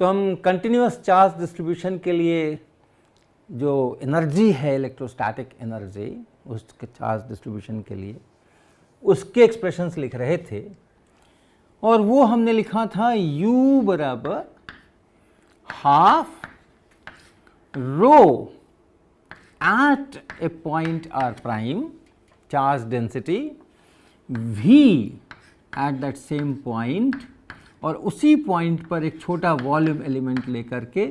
तो हम continuous charge distribution के लिए जो एनर्जी है, इलेक्ट्रोस्टैटिक एनर्जी, उसके चार्ज डिस्ट्रीब्यूशन के लिए उसके एक्सप्रेशंस लिख रहे थे, और वो हमने लिखा था U बराबर half rho at a point r prime charge density V at that same point, और उसी पॉइंट पर एक छोटा वॉल्यूम एलिमेंट लेकर के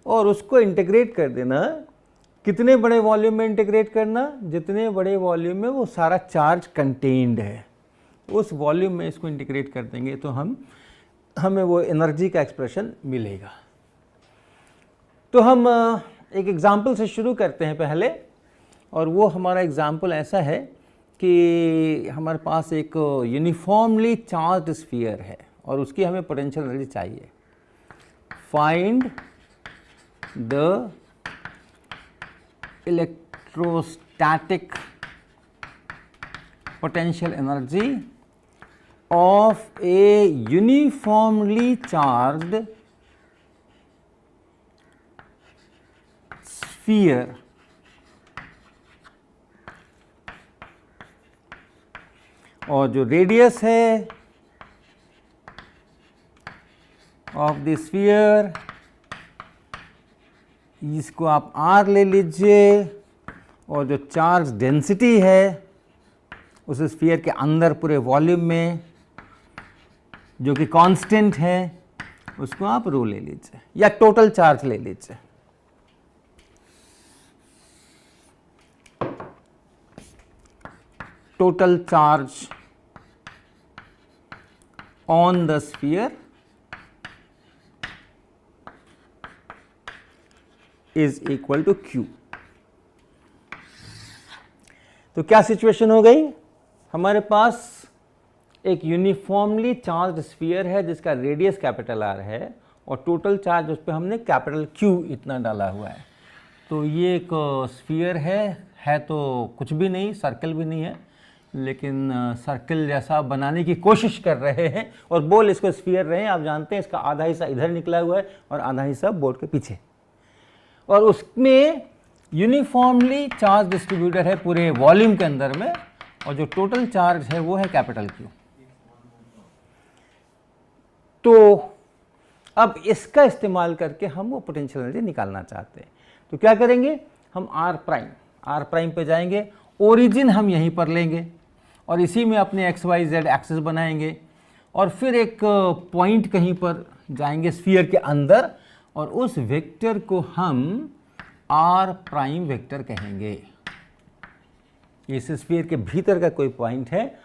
और उसको इंटीग्रेट कर देना। कितने बड़े वॉल्यूम में इंटीग्रेट करना? जितने बड़े वॉल्यूम में वो सारा चार्ज कंटेन्ड है, उस वॉल्यूम में इसको इंटीग्रेट कर देंगे तो हमें वो एनर्जी का एक्सप्रेशन मिलेगा। तो हम एक एग्जाम्पल से शुरू करते हैं पहले, और वो हमारा एग्जाम्पल ऐसा है कि हमारे पास एक यूनिफॉर्मली चार्ज्ड स्फीयर है और उसकी हमें पोटेंशियल एनर्जी चाहिए। Find the electrostatic potential energy of a uniformly charged sphere और जो रेडियस है ऑफ द स्फीयर, इसको आप R ले लीजिए, और जो चार्ज डेंसिटी है उस स्फीयर के अंदर पूरे वॉल्यूम में जो कि कांस्टेंट है उसको आप रो ले लीजिए या टोटल चार्ज ले लीजिए। Total charge on the sphere is equal to Q। तो क्या सिचुएशन हो गई? हमारे पास एक यूनिफॉर्मली चार्ज स्फीयर है जिसका रेडियस कैपिटल R है और टोटल चार्ज उस पर हमने कैपिटल Q इतना डाला हुआ है। तो ये एक स्फीयर है तो कुछ भी नहीं, सर्कल भी नहीं है, लेकिन सर्कल जैसा बनाने की कोशिश कर रहे हैं और बोल इसको स्फीयर रहे हैं। आप जानते हैं इसका आधा हिस्सा इधर निकला हुआ है और आधा हिस्सा बोर्ड के पीछे, और उसमें यूनिफॉर्मली चार्ज डिस्ट्रीब्यूटर है पूरे वॉल्यूम के अंदर में, और जो टोटल चार्ज है वो है कैपिटल Q। तो अब इसका इस्तेमाल करके हम वो पोटेंशियल एनर्जी निकालना चाहते हैं। तो क्या करेंगे? हम R प्राइम पे जाएंगे, ओरिजिन हम यहीं पर लेंगे और इसी में अपने XYZ एक्सिस बनाएंगे, और फिर एक पॉइंट कहीं पर जाएंगे स्फीयर के अंदर, और उस वेक्टर को हम R प्राइम वेक्टर कहेंगे। इस स्फीयर के भीतर का कोई पॉइंट है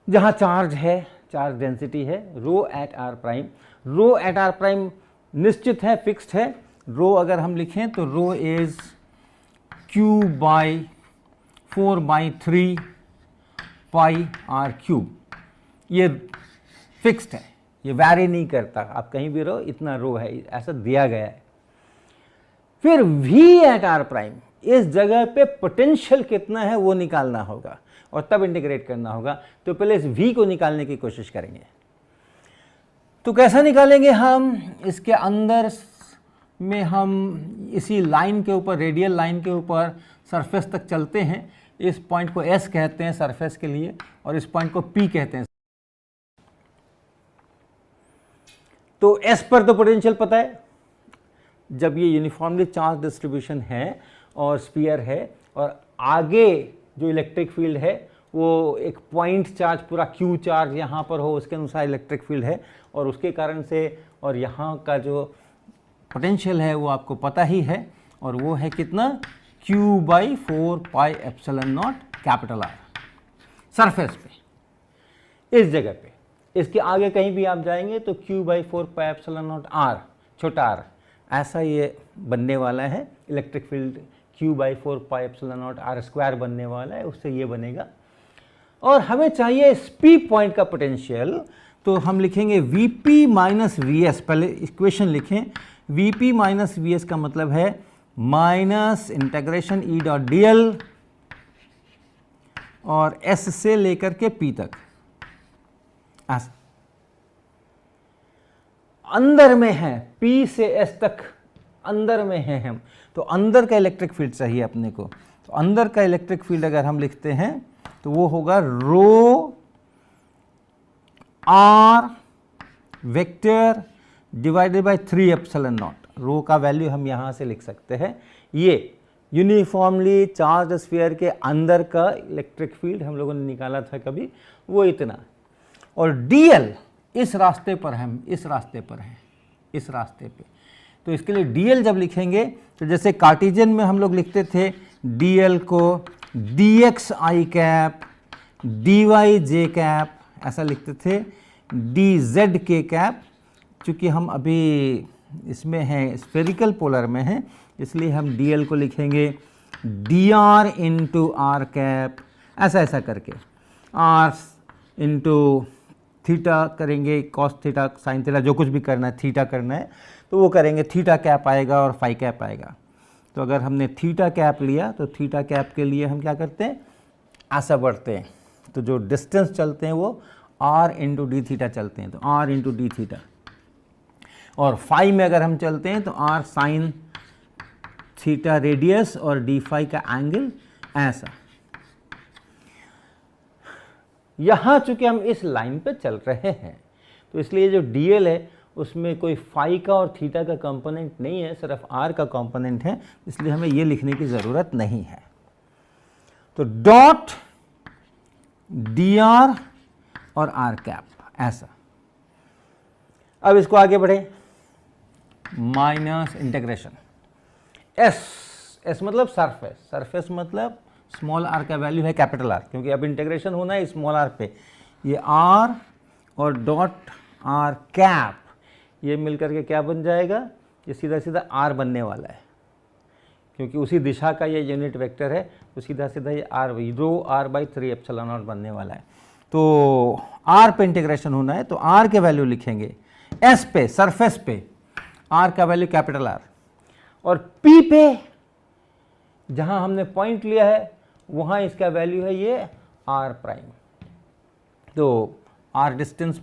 जहां चार्ज है, चार्ज डेंसिटी है rho at R prime. Rho at R prime निश्चित है, फिक्स्ड है। रो अगर हम लिखें तो rho is Q/4/3 pi R cube. ये फिक्स्ड है, ये वैरी नहीं करता, आप कहीं भी रहो इतना रो है, ऐसा दिया गया है। फिर V एट R प्राइम, इस जगह पे पोटेंशियल कितना है वो निकालना होगा और तब इंटीग्रेट करना होगा। तो पहले इस V को निकालने की कोशिश करेंगे। तो कैसा निकालेंगे हम? इसके अंदर में हम इसी लाइन के ऊपर, रेडियल लाइन के ऊपर सरफेस तक चलते हैं। इस पॉइंट को S कहते हैं सरफेस के लिए और इस पॉइंट को P कहते हैं। तो S पर तो पोटेंशियल पता है, जब ये यूनिफॉर्मली चार्ज डिस्ट्रीब्यूशन है और स्फीयर है और आगे जो इलेक्ट्रिक फील्ड है वो एक पॉइंट चार्ज, पूरा Q चार्ज यहाँ पर हो, उसके अनुसार इलेक्ट्रिक फील्ड है और उसके कारण से, और यहाँ का जो पोटेंशियल है वो आपको पता ही है, और वो है कितना? Q/4πε0 कैपिटल R सरफेस पे, इस जगह पे। इसके आगे कहीं भी आप जाएंगे तो Q/4πε0 R, छोटा r, ऐसा ये बनने वाला है। इलेक्ट्रिक फील्ड Q/4πε0 R² बनने वाला है, उससे ये बनेगा। और हमें चाहिए इस P पॉइंट का पोटेंशियल, तो हम लिखेंगे Vp माइनस Vs। पहले इक्वेशन लिखें। Vp माइनस Vs का मतलब है माइनस इंटीग्रेशन E.dl और S से लेकर के P तक। ऐसा अंदर में है, P से S तक अंदर में है हम, तो अंदर का इलेक्ट्रिक फील्ड चाहिए अपने को। तो अंदर का इलेक्ट्रिक फील्ड अगर हम लिखते हैं तो वो होगा rho r vector divided by 3 epsilon nought. Rho का वैल्यू हम यहाँ से लिख सकते हैं, ये यूनिफॉर्मली चार्ज स्फीयर के अंदर का इलेक्ट्रिक फील्ड हम लोगों ने निकाला था कभी, वो इतना। और dl इस रास्ते पर हम, इस रास्ते पर हैं, इस रास्ते पे, तो इसके लिए dl जब लिखेंगे तो जैसे कार्टेशियन में हम लोग लिखते थे dl को dx i cap dy j cap ऐसा लिखते थे, dz k कैप। चूँकि हम अभी इसमें हैं, स्फेरिकल पोलर में हैं, इसलिए हम dl को लिखेंगे dr इंटू आर कैप, ऐसा ऐसा करके r इंटू थीटा करेंगे, कॉस थीटा साइन थीटा जो कुछ भी करना है, थीटा करना है तो वो करेंगे, थीटा कैप आएगा और फाई कैप आएगा। तो अगर हमने थीटा कैप लिया तो थीटा कैप के लिए हम क्या करते हैं, ऐसा बढ़ते हैं, तो जो डिस्टेंस चलते हैं वो r इंटू डी थीटा चलते हैं, तो r इंटू डी थीटा। और फाई में अगर हम चलते हैं तो r साइन थीटा रेडियस और डी फाई का एंगल, ऐसा। यहाँ चूंकि हम इस लाइन पे चल रहे हैं तो इसलिए जो dl है उसमें कोई फाई का और थीटा का कंपोनेंट नहीं है, सिर्फ r का कंपोनेंट है, इसलिए हमें ये लिखने की ज़रूरत नहीं है। तो डॉट dr और r कैप, ऐसा। अब इसको आगे बढ़े, माइनस इंटीग्रेशन s मतलब सरफेस, सरफेस मतलब स्मॉल r का वैल्यू है कैपिटल R, क्योंकि अब इंटीग्रेशन होना है स्मॉल r पे। ये r और डॉट r कैप ये मिलकर के क्या बन जाएगा, ये सीधा सीधा r बनने वाला है, क्योंकि उसी दिशा का ये यूनिट वेक्टर है, तो सीधा सीधा ये r rho r by 3 epsilon naught बनने वाला है। तो r पे इंटीग्रेशन होना है तो r के वैल्यू लिखेंगे, s पे सरफेस पे r का वैल्यू कैपिटल R, और p पे जहां हमने पॉइंट लिया है वहां इसका वैल्यू है ये r प्राइम। तो r डिस्टेंस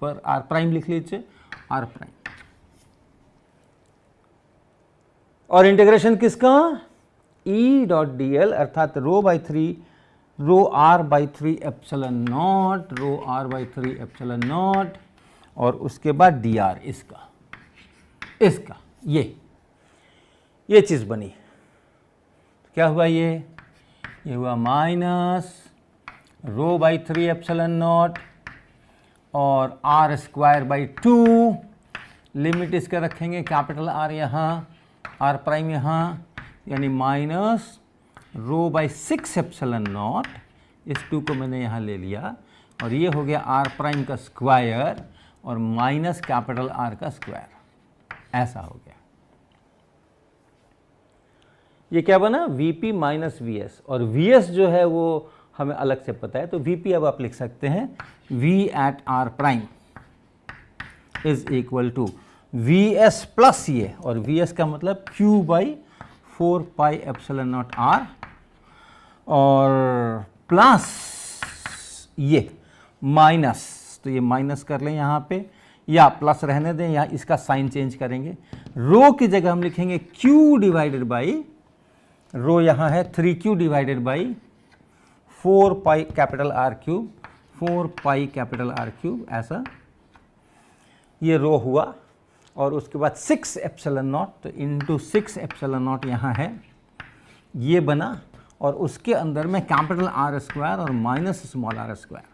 पर r प्राइम लिख लीजिए, r प्राइम। और इंटीग्रेशन किसका, e डॉट dl अर्थात rho by 3 rho r by 3 epsilon nought, rho r by 3 epsilon not, और उसके बाद dr इसका, इसका ये चीज़ बनी। क्या हुआ, ये हुआ minus rho by 3 epsilon not और r स्क्वायर बाई 2, लिमिट इसका रखेंगे कैपिटल R यहाँ, r प्राइम यहाँ, यानी minus rho by 6 epsilon not, इस 2 को मैंने यहाँ ले लिया, और ये हो गया r प्राइम का स्क्वायर और माइनस कैपिटल R का स्क्वायर, ऐसा हो गया। ये क्या बना, Vp माइनस Vs, और Vs जो है वो हमें अलग से पता है, तो Vp अब आप लिख सकते हैं V at R prime is equal to Vs plus ये, और Vs का मतलब Q by 4 pi epsilon naught R, और प्लस ये माइनस, तो ये माइनस कर लें यहाँ पे, या प्लस रहने दें, या इसका साइन चेंज करेंगे, रो की जगह हम लिखेंगे Q डिवाइडेड बाई, रो यहाँ है 3Q divided by 4 pi capital R cube, 4 pi capital R cube, ऐसा ये रो हुआ। और उसके बाद 6 एप्सिलॉन नॉट, तो इंटू 6 एप्सिलॉन नॉट यहाँ है, ये बना, और उसके अंदर में कैपिटल R स्क्वायर और माइनस स्मॉल r स्क्वायर।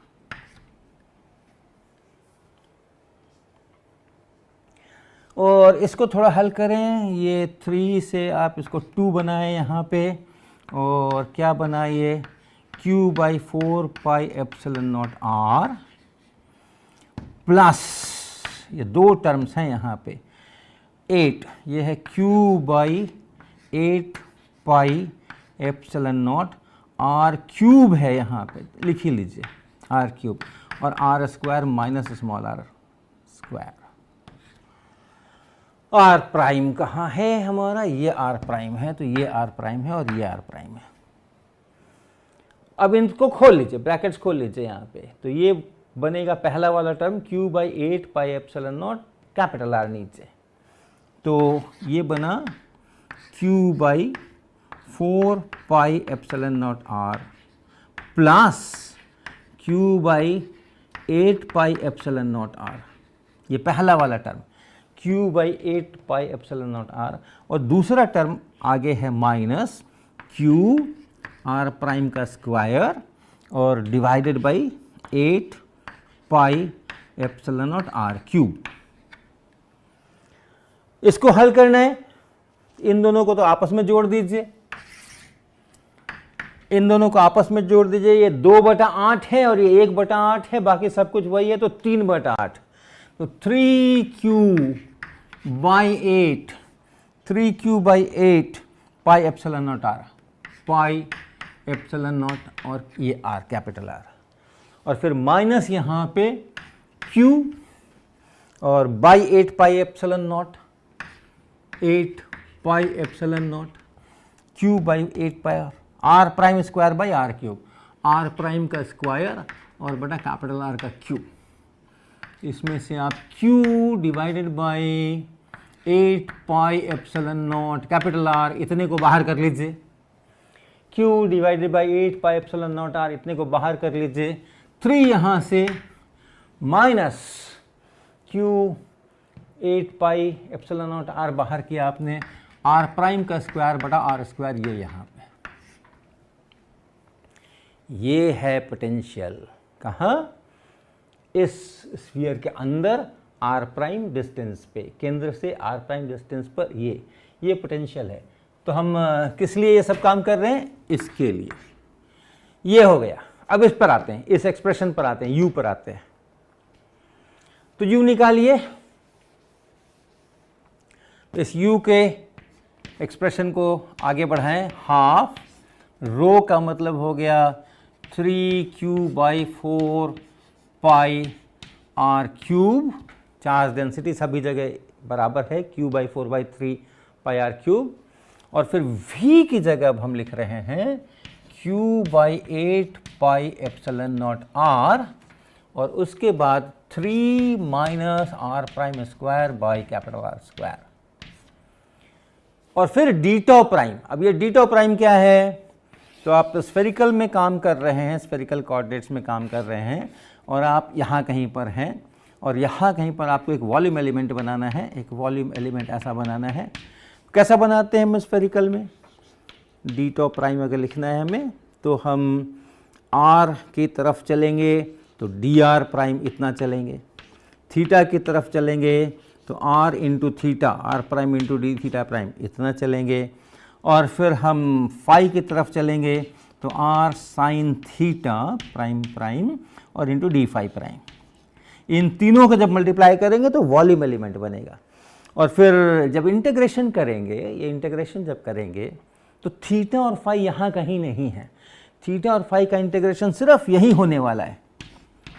और इसको थोड़ा हल करें, ये 3 से आप इसको 2 बनाएं यहाँ पे, और क्या बना ये Q by 4 pi epsilon naught R plus ये 2 टर्म्स हैं यहाँ पे 8, ये है Q by 8 pi epsilon naught R cube है यहाँ पे, लिख ही लीजिए R क्यूब, और R square minus small r square. R prime कहाँ है हमारा, ये R प्राइम है, तो ये R प्राइम है और ये R प्राइम है। अब इनको खोल लीजिए, ब्रैकेट्स खोल लीजिए यहाँ पे, तो ये बनेगा पहला वाला term Q by 8 pi epsilon naught capital R नीचे। तो ये बना Q by 4 pi epsilon naught R plus Q by 8 pi epsilon naught are. ये पहला वाला term Q by 8 pi epsilon naught R, और दूसरा टर्म आगे है माइनस क्यू आर प्राइम का स्क्वायर और divided by 8 pi epsilon naught R cube. इसको हल करना है, इन दोनों को तो आपस में जोड़ दीजिए, इन दोनों को आपस में जोड़ दीजिए। ये 2/8 है और ये 1/8 है, बाकी सब कुछ वही है, तो 3/8। तो 3q by 8 pi epsilon naught R, pi epsilon not और ये आर कैपिटल आर, और फिर माइनस यहाँ पे q और by 8 pi epsilon naught, 8 pi epsilon naught q by 8 pi R prime square by R cube, R prime का square और बटा कैपिटल आर का क्यूब। इसमें से आप q divided by 8 pi epsilon naught capital R इतने को बाहर कर लीजिए, q divided by 8 pi epsilon naught R इतने को बाहर कर लीजिए। 3 यहाँ से minus q 8 pi epsilon naught R बाहर किया आपने, आर प्राइम का स्क्वायर बटा आर स्क्वायर, ये यहाँ पे। ये है पोटेंशियल, कहाँ? इस स्फीयर के अंदर आर प्राइम डिस्टेंस पे, केंद्र से आर प्राइम डिस्टेंस पर ये पोटेंशियल है। तो हम किस लिए ये सब काम कर रहे हैं? इसके लिए। ये हो गया। अब इस पर आते हैं, इस एक्सप्रेशन पर आते हैं, यू पर आते हैं। तो यू निकालिए, इस यू के एक्सप्रेशन को आगे बढ़ाएं। हाफ रो का मतलब हो गया 3q by 4 pi R cube, charge density सभी जगह बराबर है, q by 4 by 3 pi R cube, और फिर v की जगह अब हम लिख रहे हैं q by 8 pi epsilon naught R, और उसके बाद 3 minus R prime square by capital R square, और फिर डी टॉ प्राइम। अब ये डी टॉ प्राइम क्या है? तो आप तो स्फेरिकल में काम कर रहे हैं, स्फेरिकल कोऑर्डिनेट्स में काम कर रहे हैं, और आप यहाँ कहीं पर हैं, और यहाँ कहीं पर आपको एक वॉल्यूम एलिमेंट बनाना है, एक वॉल्यूम एलिमेंट ऐसा बनाना है। कैसा बनाते हैं हम स्फेरिकल में? डी टॉ प्राइम अगर लिखना है हमें, तो हम आर की तरफ चलेंगे तो डी आर प्राइम इतना चलेंगे, थीटा की तरफ चलेंगे तो R into theta, R prime into D theta prime इतना चलेंगे, और फिर हम फाई की तरफ चलेंगे तो r sine theta prime prime और इंटू डी फाई प्राइम। इन तीनों को जब मल्टीप्लाई करेंगे तो वॉल्यूम एलिमेंट बनेगा। और फिर जब इंटीग्रेशन करेंगे, ये इंटीग्रेशन जब करेंगे तो थीटा और फाई यहाँ कहीं नहीं है, थीटा और फाई का इंटीग्रेशन सिर्फ यही होने वाला है,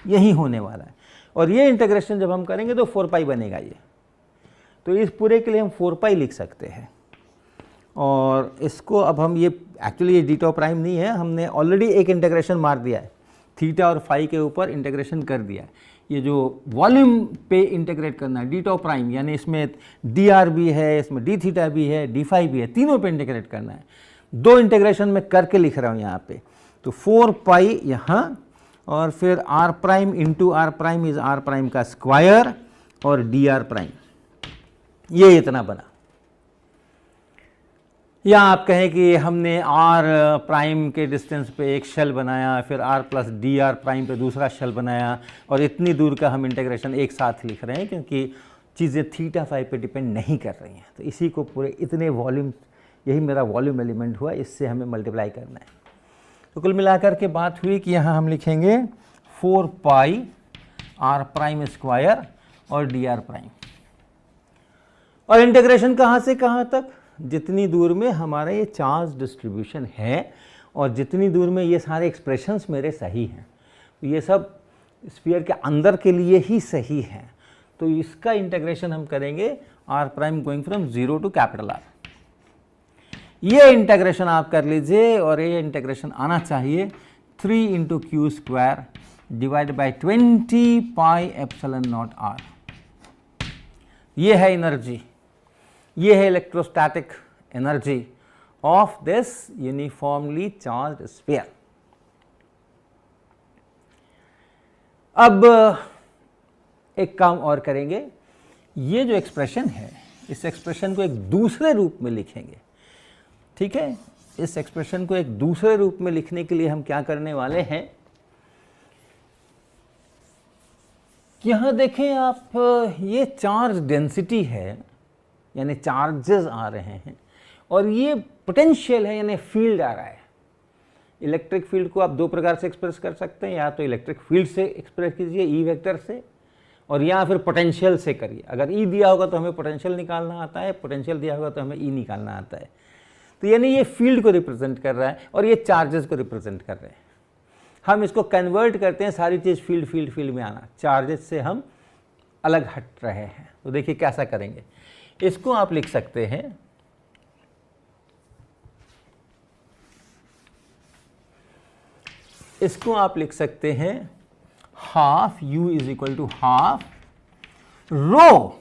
यही होने वाला है। और ये इंटीग्रेशन जब हम करेंगे तो 4 पाई बनेगा ये। तो इस पूरे के लिए हम 4 पाई लिख सकते हैं। और इसको अब हम ये एक्चुअली ये डी टॉ प्राइम नहीं है, हमने ऑलरेडी एक इंटीग्रेशन मार दिया है, थीटा और फाई के ऊपर इंटीग्रेशन कर दिया है। ये जो वॉल्यूम पे इंटीग्रेट करना है डी टॉ प्राइम, यानी इसमें डी आर भी है, इसमें डी थीटा भी है, डी फाई भी है, तीनों पे इंटीग्रेट करना है। 2 इंटीग्रेशन में करके लिख रहा हूँ यहाँ पे। तो 4 पाई यहाँ, और फिर r prime into r prime is r prime का स्क्वायर और डी आर प्राइम, ये इतना बना। या आप कहें कि हमने आर प्राइम के डिस्टेंस पे एक शेल बनाया, फिर r plus d r prime पे दूसरा शेल बनाया, और इतनी दूर का हम इंटीग्रेशन एक साथ लिख रहे हैं क्योंकि चीज़ें थीटा फाई पे डिपेंड नहीं कर रही हैं। तो इसी को पूरे इतने वॉल्यूम, यही मेरा वॉल्यूम एलिमेंट हुआ, इससे हमें मल्टीप्लाई करना है। तो कुल मिलाकर के बात हुई कि यहाँ हम लिखेंगे 4 पाई आर प्राइम स्क्वायर और डी आर प्राइम, और इंटीग्रेशन कहाँ से कहाँ तक? जितनी दूर में हमारा ये चार्ज डिस्ट्रीब्यूशन है और जितनी दूर में ये सारे एक्सप्रेशंस मेरे सही हैं, तो ये सब स्फीयर के अंदर के लिए ही सही है। तो इसका इंटीग्रेशन हम करेंगे r prime going from 0 to capital r. ये इंटीग्रेशन आप कर लीजिए, और ये इंटीग्रेशन आना चाहिए 3 into q square divide by 20 pi epsilon naught are. ये है एनर्जी, ये है electrostatic energy of this uniformly charged sphere. अब एक काम और करेंगे, ये जो एक्सप्रेशन है इस एक्सप्रेशन को एक दूसरे रूप में लिखेंगे, ठीक है। इस एक्सप्रेशन को एक दूसरे रूप में लिखने के लिए हम क्या करने वाले हैं, यहां देखें आप, ये चार्ज डेंसिटी है यानी चार्जेस आ रहे हैं, और ये पोटेंशियल है यानी फील्ड आ रहा है। इलेक्ट्रिक फील्ड को आप दो प्रकार से एक्सप्रेस कर सकते हैं, या तो इलेक्ट्रिक फील्ड से एक्सप्रेस कीजिए ई वेक्टर से, और या फिर पोटेंशियल से करिए। अगर ई दिया होगा तो हमें पोटेंशियल निकालना आता है, पोटेंशियल दिया होगा तो हमें ई निकालना आता है। तो यानी ये फील्ड को रिप्रेजेंट कर रहा है और ये चार्जेस को रिप्रेजेंट कर रहे हैं। हम इसको कन्वर्ट करते हैं, सारी चीज़ फील्ड फील्ड फील्ड में आना, चार्जेस से हम अलग हट रहे हैं। तो देखिए कैसा करेंगे, इसको आप लिख सकते हैं half u is equal to half rho.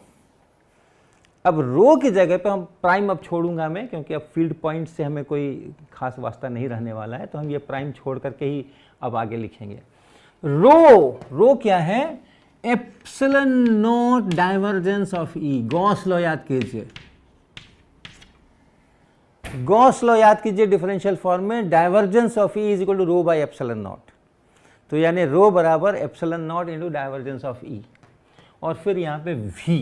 अब रो की जगह पे हम प्राइम अब छोड़ूंगा मैं, क्योंकि अब फील्ड पॉइंट से हमें कोई खास वास्ता नहीं रहने वाला है, तो हम ये प्राइम छोड़ करके ही अब आगे लिखेंगे। रो क्या है, epsilon nought divergence of E. Gauss law याद कीजिए, गॉस लॉ याद कीजिए डिफरेंशियल फॉर्म में, divergence of E is equal to rho by epsilon nought. तो यानी रो बराबर epsilon nought into divergence of E, और फिर यहाँ पे v,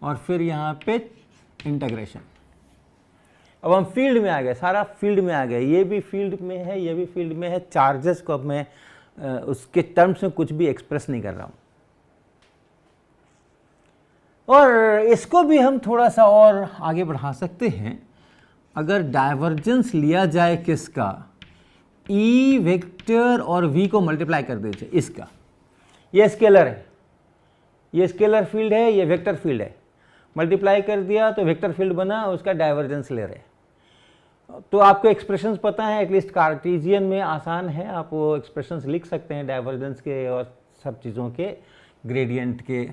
और फिर यहाँ पे इंटीग्रेशन। अब हम फील्ड में आ गए, सारा फील्ड में आ गए, ये भी फील्ड में है, ये भी फील्ड में है। चार्जेस को अब मैं उसके टर्म्स में कुछ भी एक्सप्रेस नहीं कर रहा हूँ। और इसको भी हम थोड़ा सा और आगे बढ़ा सकते हैं। अगर डाइवर्जेंस लिया जाए किसका, ई वेक्टर और v को मल्टीप्लाई कर दीजिए इसका, ये स्केलर है, ये स्केलर फील्ड है, ये वेक्टर फील्ड है, मल्टीप्लाई कर दिया तो वेक्टर फील्ड बना, उसका डाइवर्जेंस ले रहे। तो आपको एक्सप्रेशंस पता है, एटलीस्ट कार्टेशियन में आसान है, आप वो एक्सप्रेशंस लिख सकते हैं डाइवर्जेंस के और सब चीज़ों के, ग्रेडियंट के।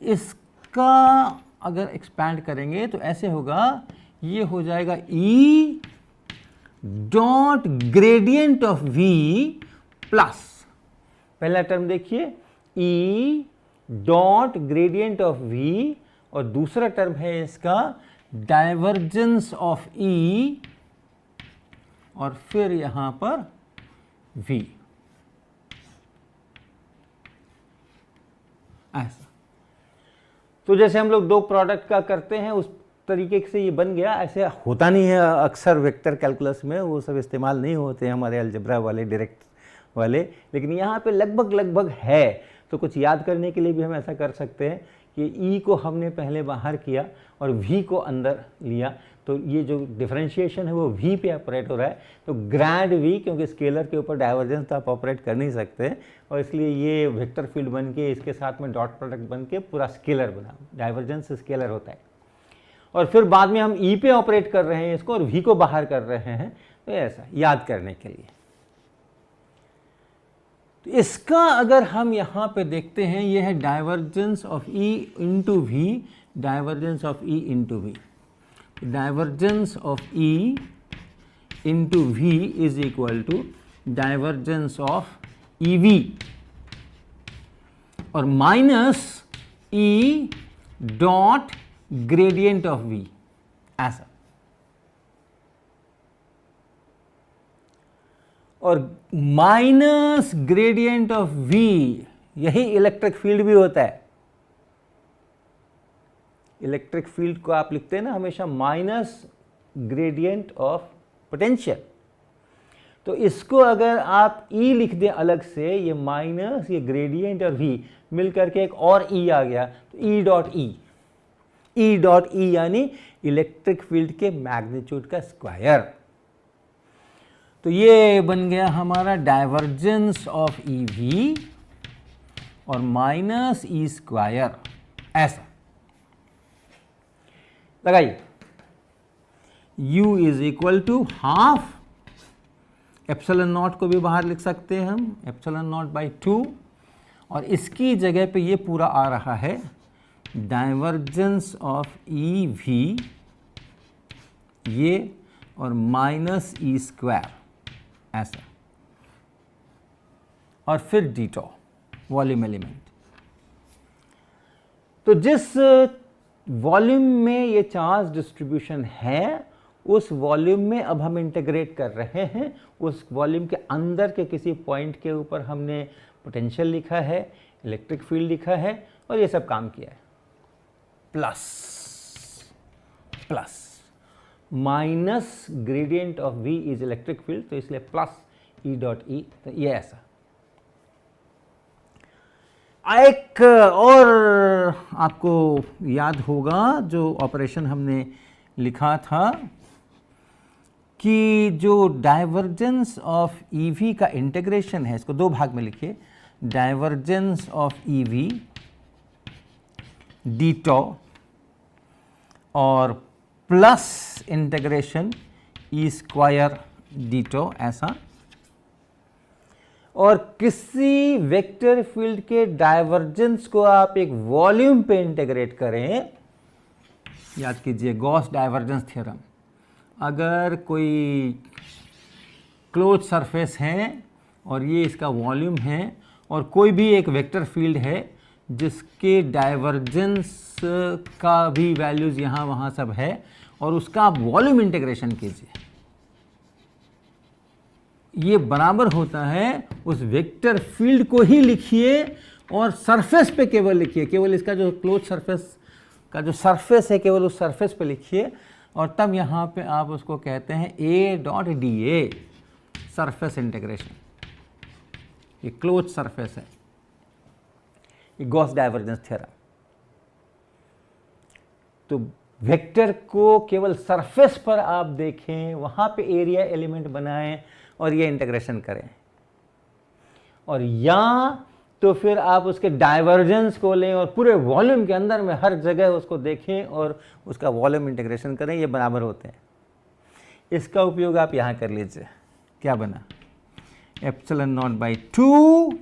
इसका अगर एक्सपैंड करेंगे तो ऐसे होगा, ये हो जाएगा E dot gradient of v plus, पहला टर्म देखिए E dot gradient of v, और दूसरा टर्म है इसका डाइवर्जेंस ऑफ E, और फिर यहां पर v, ऐसा। तो जैसे हम लोग दो प्रोडक्ट का करते हैं उस तरीके से ये बन गया। ऐसे होता नहीं है अक्सर वेक्टर कैलकुलस में, वो सब इस्तेमाल नहीं होते हैं हमारे अलजेब्रा वाले, डायरेक्ट वाले, लेकिन यहाँ पे लगभग है। तो कुछ याद करने के लिए भी हम ऐसा कर सकते हैं कि ई को हमने पहले बाहर किया और v को अंदर लिया, तो ये जो डिफरेंशिएशन है वो v पे ऑपरेट हो रहा है। तो ग्रैंड v, क्योंकि स्केलर के ऊपर डाइवर्जेंस तो आप ऑपरेट कर नहीं सकते, और इसलिए ये वेक्टर फील्ड बन के इसके साथ में डॉट प्रोडक्ट बन के पूरा स्केलर बना, डाइवर्जेंस स्केलर होता है। और फिर बाद में हम ई पे ऑपरेट कर रहे हैं इसको, और v को बाहर कर रहे हैं, तो ऐसा याद करने के लिए। तो इसका अगर हम यहाँ पे देखते हैं, ये है divergence of E into v, divergence of E into v. Divergence of E into v is equal to divergence of EV, और minus E dot gradient of V, ऐसा। और माइनस ग्रेडियंट ऑफ V, यही electric field भी होता है। Electric field को आप लिखते हैं ना हमेशा माइनस ग्रेडियंट ऑफ पोटेंशियल। तो इसको अगर आप E लिख दें अलग से, ये माइनस, ये ग्रेडियंट और V मिल करके एक और E आ गया, तो E dot E, E dot E यानी इलेक्ट्रिक फील्ड के मैग्नीट्यूड का स्क्वायर। तो ये बन गया हमारा डाइवर्जेंस ऑफ EV और माइनस E स्क्वायर, ऐसा। लगाइए, U is equal to half, epsilon naught को भी बाहर लिख सकते हैं हम, एप्सिलॉन नॉट बाई 2, और इसकी जगह पे ये पूरा आ रहा है डाइवर्जेंस ऑफ ई वी ये और माइनस ई स्क्वायर ऐसा, और फिर डी टॉ वॉल्यूम एलिमेंट। तो जिस वॉल्यूम में ये चार्ज डिस्ट्रीब्यूशन है उस वॉल्यूम में अब हम इंटीग्रेट कर रहे हैं। उस वॉल्यूम के अंदर के किसी पॉइंट के ऊपर हमने पोटेंशियल लिखा है, इलेक्ट्रिक फील्ड लिखा है और ये सब काम किया है। Plus plus minus gradient of V is electric field, तो इसलिए प्लस E डॉट E, तो ये ऐसा। एक और आपको याद होगा जो ऑपरेशन हमने लिखा था कि जो डाइवर्जेंस ऑफ EV का इंटीग्रेशन है, इसको दो भाग में लिखिए, divergence of EV d tau और plus integration E square d tau ऐसा। और किसी वेक्टर फील्ड के डाइवर्जेंस को आप एक वॉल्यूम पे इंटीग्रेट करें, याद कीजिए गॉस डाइवर्जेंस थ्योरम। अगर कोई क्लोज सरफेस है और ये इसका वॉल्यूम है और कोई भी एक वेक्टर फील्ड है जिसके डाइवर्जेंस का भी वैल्यूज़ यहाँ वहाँ सब है और उसका आप वॉल्यूम इंटीग्रेशन कीजिए, ये बराबर होता है उस वेक्टर फील्ड को ही लिखिए और सरफेस पे केवल लिखिए, केवल इसका जो क्लोज सरफेस का जो सरफेस है केवल उस सरफेस पे लिखिए और तब यहाँ पे आप उसको कहते हैं A dot D A, surface integration. ये क्लोज सरफेस है, ये गॉस डाइवर्जेंस थ्योरम। तो वेक्टर को केवल सरफेस पर आप देखें, वहाँ पे एरिया एलिमेंट बनाएं और ये इंटीग्रेशन करें, और या तो फिर आप उसके डाइवर्जेंस को लें और पूरे वॉल्यूम के अंदर में हर जगह उसको देखें और उसका वॉल्यूम इंटीग्रेशन करें, ये बराबर होते हैं। इसका उपयोग आप यहाँ कर लीजिए, क्या बना एप्सिलॉन नॉट बाई 2,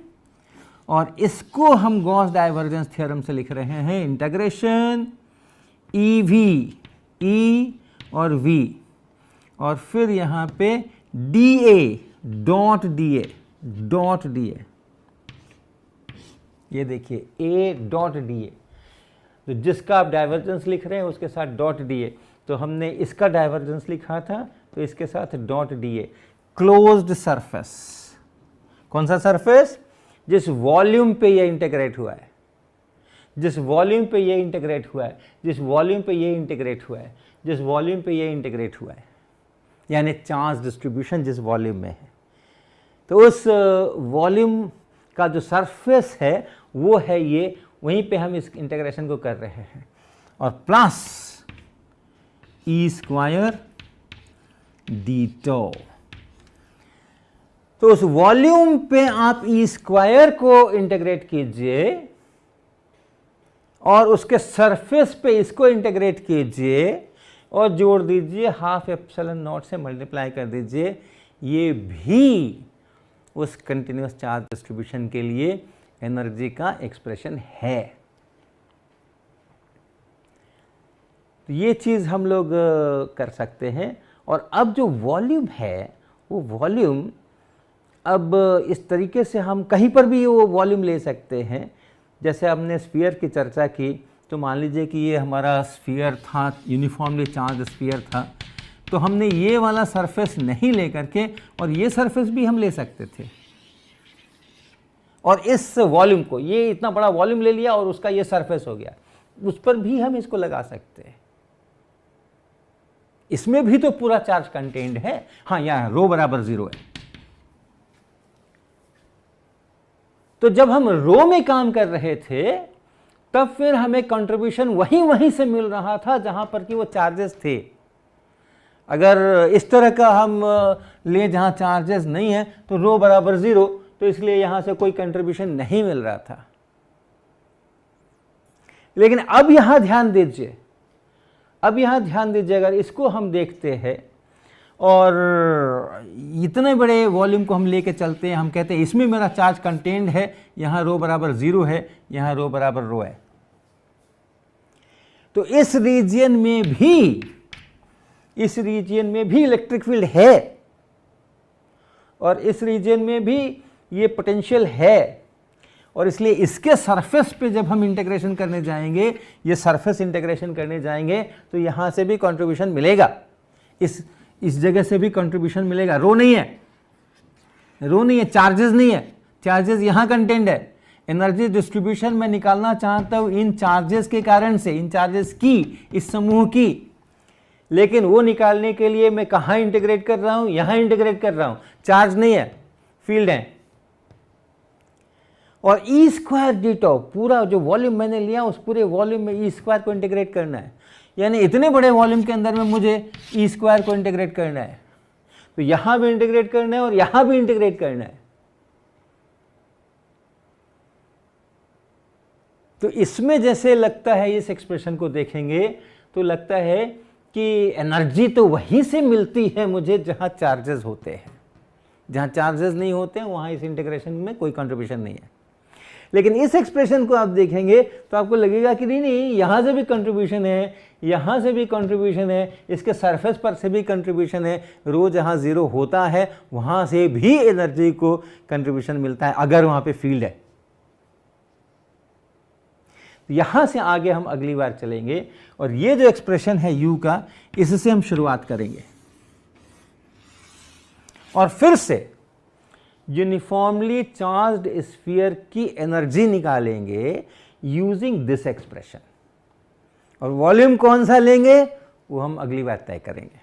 और इसको हम गॉस डाइवर्जेंस थ्योरम से लिख रहे हैं इंटीग्रेशन ई वी, ई और वी, और फिर यहाँ पे D A dot D A dot D A, ये देखिए A डॉट डी ए, तो जिसका आप डाइवर्जेंस लिख रहे हैं उसके साथ डॉट डी ए, तो हमने इसका डाइवर्जेंस लिखा था तो इसके साथ dot D A. Closed surface, कौन सा सरफेस? जिस वॉल्यूम पे ये इंटीग्रेट हुआ है, जिस वॉल्यूम पे ये इंटीग्रेट हुआ है, जिस वॉल्यूम पे ये इंटीग्रेट हुआ है, जिस वॉल्यूम पे ये इंटीग्रेट हुआ है, यानी चार्ज डिस्ट्रीब्यूशन जिस वॉल्यूम में है, तो उस वॉल्यूम का जो सरफेस है वो है ये, वहीं पे हम इस इंटीग्रेशन को कर रहे हैं, और प्लस ई स्क्वायर डी टॉ। तो उस वॉल्यूम पे आप ई स्क्वायर को इंटीग्रेट कीजिए और उसके सरफेस पे इसको इंटीग्रेट कीजिए और जोड़ दीजिए, हाफ एप्सिलॉन नॉट से मल्टीप्लाई कर दीजिए, ये भी उस कंटिन्यूस चार्ज डिस्ट्रीब्यूशन के लिए एनर्जी का एक्सप्रेशन है। तो ये चीज़ हम लोग कर सकते हैं। और अब जो वॉल्यूम है वो वॉल्यूम अब इस तरीके से हम कहीं पर भी वो वॉल्यूम ले सकते हैं। जैसे हमने स्फीयर की चर्चा की, तो मान लीजिए कि ये हमारा स्फीयर था, यूनिफॉर्मली चार्ज स्फीयर था, तो हमने ये वाला सरफेस नहीं ले करके और ये सरफेस भी हम ले सकते थे, और इस वॉल्यूम को, ये इतना बड़ा वॉल्यूम ले लिया और उसका ये सरफेस हो गया, उस पर भी हम इसको लगा सकते हैं। इसमें भी तो पूरा चार्ज कंटेन्ड है। हाँ, यहाँ रो बराबर 0 है। तो जब हम रो में काम कर रहे थे तब फिर हमें कंट्रीब्यूशन वहीं से मिल रहा था जहां पर कि वो चार्जेस थे। अगर इस तरह का हम ले जहां चार्जेस नहीं है तो रो बराबर 0, तो इसलिए यहां से कोई कंट्रीब्यूशन नहीं मिल रहा था। लेकिन अब यहां ध्यान दीजिए, अगर इसको हम देखते हैं और इतने बड़े वॉल्यूम को हम लेके चलते हैं, हम कहते हैं इसमें मेरा चार्ज कंटेन्ड है, यहाँ रो बराबर 0 है, यहाँ रो बराबर रो है। तो इस रीजियन में भी इलेक्ट्रिक फील्ड है और इस रीजियन में भी ये पोटेंशियल है, और इसलिए इसके सरफेस पे जब हम इंटीग्रेशन करने जाएंगे, ये सरफेस इंटीग्रेशन करने जाएंगे, तो यहाँ से भी कंट्रीब्यूशन मिलेगा, इस जगह से भी कंट्रीब्यूशन मिलेगा। रो नहीं है, चार्जेस नहीं है, चार्जेस यहाँ कंटेंट है। एनर्जी डिस्ट्रीब्यूशन में निकालना चाहता हूँ इन चार्जेस के कारण से, इन चार्जेस की, इस समूह की, लेकिन वो निकालने के लिए मैं कहाँ इंटीग्रेट कर रहा हूँ? यहाँ इंटीग्रेट कर रहा हूँ। चार्ज नहीं है, फील्ड है। और ई स्क्वायर डी टॉ, पूरा जो वॉल्यूम मैंने लिया उस पूरे वॉल्यूम में ई स्क्वायर को इंटीग्रेट करना है, यानी इतने बड़े वॉल्यूम के अंदर में मुझे ई स्क्वायर को इंटीग्रेट करना है। तो यहां भी इंटीग्रेट करना है और यहां भी इंटीग्रेट करना है। तो इसमें जैसे लगता है, इस एक्सप्रेशन को देखेंगे तो लगता है कि एनर्जी तो वहीं से मिलती है मुझे जहां चार्जेस होते हैं। जहां चार्जेस नहीं होते हैं वहां इस इंटीग्रेशन में कोई कंट्रीब्यूशन नहीं है। लेकिन इस एक्सप्रेशन को आप देखेंगे तो आपको लगेगा कि नहीं, यहां से भी कंट्रीब्यूशन है, यहां से भी कंट्रीब्यूशन है, इसके सरफेस पर से भी कंट्रीब्यूशन है। रो जहां जीरो होता है वहां से भी एनर्जी को कंट्रीब्यूशन मिलता है अगर वहां पे फील्ड है। यहां से आगे हम अगली बार चलेंगे और ये जो एक्सप्रेशन है U का, इससे हम शुरुआत करेंगे और फिर से यूनिफॉर्मली चार्ज्ड स्फीयर की एनर्जी निकालेंगे यूजिंग दिस एक्सप्रेशन। और वॉल्यूम कौन सा लेंगे वो हम अगली बार तय करेंगे।